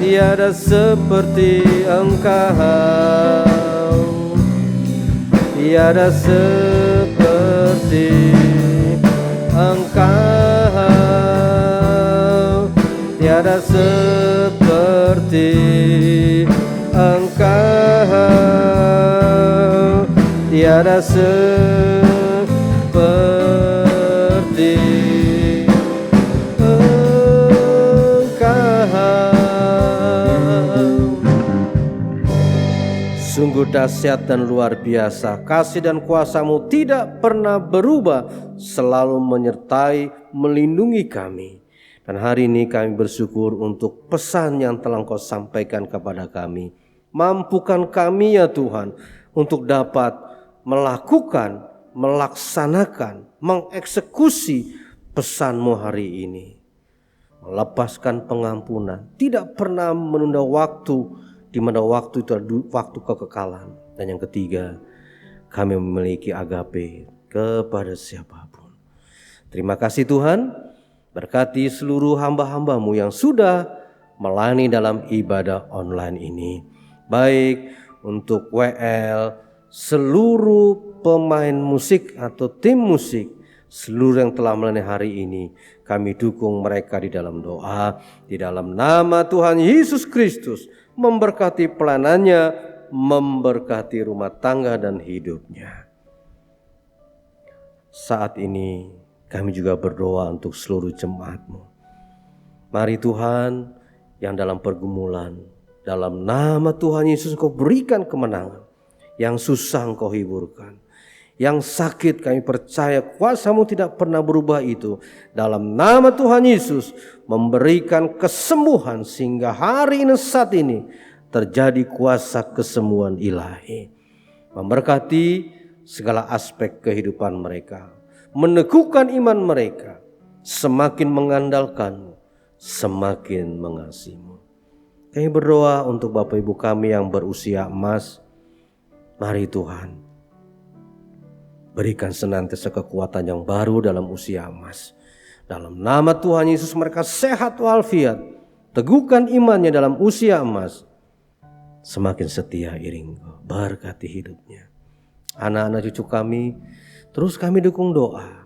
tiada seperti Engkau, tiada seperti Engkau, tiada seperti Engkau, tiada seperti Engkau. Sungguh dahsyat dan luar biasa, kasih dan kuasa-Mu tidak pernah berubah, selalu menyertai, melindungi kami. Dan hari ini kami bersyukur untuk pesan yang telah Engkau sampaikan kepada kami. Mampukan kami ya Tuhan untuk dapat melakukan, melaksanakan, mengeksekusi pesan-Mu hari ini. Melepaskan pengampunan, tidak pernah menunda waktu, di mana waktu itu adalah waktu kekekalan. Dan yang ketiga, kami memiliki agape kepada siapapun. Terima kasih Tuhan, berkati seluruh hamba-hamba-Mu yang sudah melayani dalam ibadah online ini. Baik untuk WL, seluruh pemain musik atau tim musik, seluruh yang telah melayani hari ini, kami dukung mereka di dalam doa, di dalam nama Tuhan Yesus Kristus, memberkati pelanannya, memberkati rumah tangga dan hidupnya. Saat ini kami juga berdoa untuk seluruh jemaat-Mu. Mari Tuhan, yang dalam pergumulan, dalam nama Tuhan Yesus Engkau berikan kemenangan. Yang susah Engkau hiburkan. Yang sakit kami percaya kuasa-Mu tidak pernah berubah itu. Dalam nama Tuhan Yesus memberikan kesembuhan sehingga hari ini saat ini terjadi kuasa kesembuhan ilahi. Memberkati segala aspek kehidupan mereka. Meneguhkan iman mereka. Semakin mengandalkan-Mu. semakin mengasihi-Mu. Kami berdoa untuk Bapak Ibu kami yang berusia emas. Mari Tuhan, berikan senantiasa kekuatan yang baru dalam usia emas. Dalam nama Tuhan Yesus mereka sehat walafiat. Teguhkan imannya dalam usia emas. Semakin setia iring Engkau. Berkati hidupnya. Anak-anak cucu kami, terus kami dukung doa.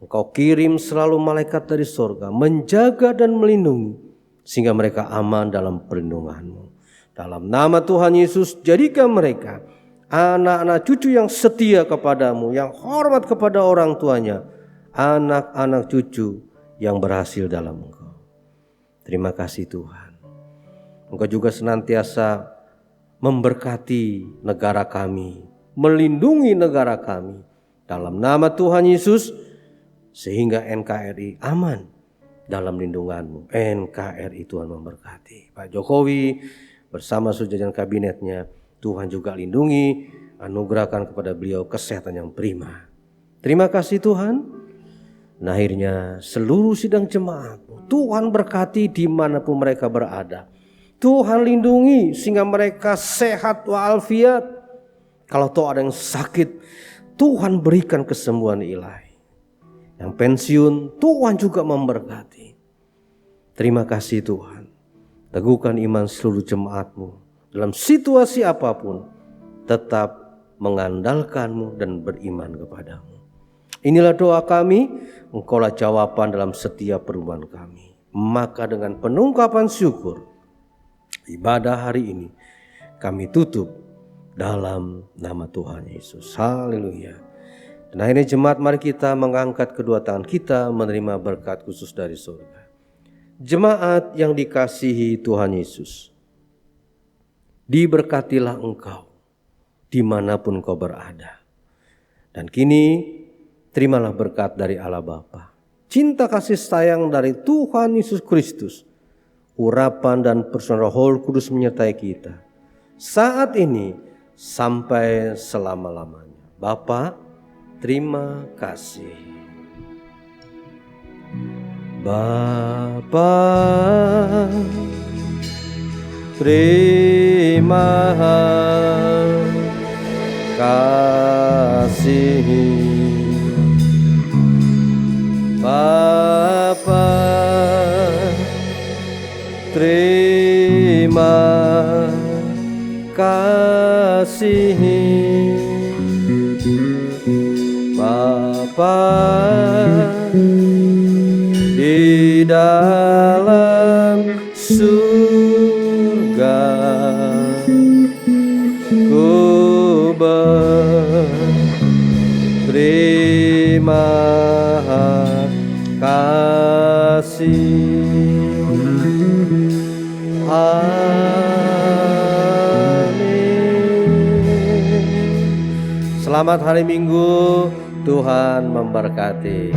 Engkau kirim selalu malaikat dari surga menjaga dan melindungi sehingga mereka aman dalam perlindungan-Mu. Dalam nama Tuhan Yesus, jadikan mereka anak-anak cucu yang setia kepadamu, yang hormat kepada orang tuanya, anak-anak cucu yang berhasil dalam Engkau. Terima kasih Tuhan. Engkau juga senantiasa memberkati negara kami, melindungi negara kami. Dalam nama Tuhan Yesus, sehingga NKRI aman dalam lindungan-Mu. NKRI Tuhan memberkati. Pak Jokowi bersama sejajaran kabinetnya, Tuhan juga lindungi, anugerahkan kepada beliau kesehatan yang prima. Terima kasih Tuhan. Nah, akhirnya seluruh sidang jemaat, Tuhan berkati dimanapun mereka berada. Tuhan lindungi sehingga mereka sehat walafiat. Kalau toh ada yang sakit, Tuhan berikan kesembuhan ilahi. Yang pensiun, Tuhan juga memberkati. Terima kasih Tuhan. Teguhkan iman seluruh jemaat-Mu. Dalam situasi apapun, tetap mengandalkan-Mu dan beriman kepada-Mu. Inilah doa kami, Engkaulah jawaban dalam setiap permohonan kami. Maka dengan penungkapan syukur, ibadah hari ini kami tutup dalam nama Tuhan Yesus. Haleluya. Dan akhirnya jemaat, mari kita mengangkat kedua tangan kita menerima berkat khusus dari surga. Jemaat yang dikasihi Tuhan Yesus, diberkatilah engkau dimanapun kau berada. Dan kini terimalah berkat dari Allah Bapa, cinta kasih sayang dari Tuhan Yesus Kristus, urapan dan persekutuan Roh Kudus menyertai kita saat ini sampai selama-lamanya. Bapa, terima kasih. Bapa, terima kasih. Bapa, terima kasih. Bapa di dalam surga, ku berterima kasih. Amin. Selamat hari Minggu, Tuhan memberkati.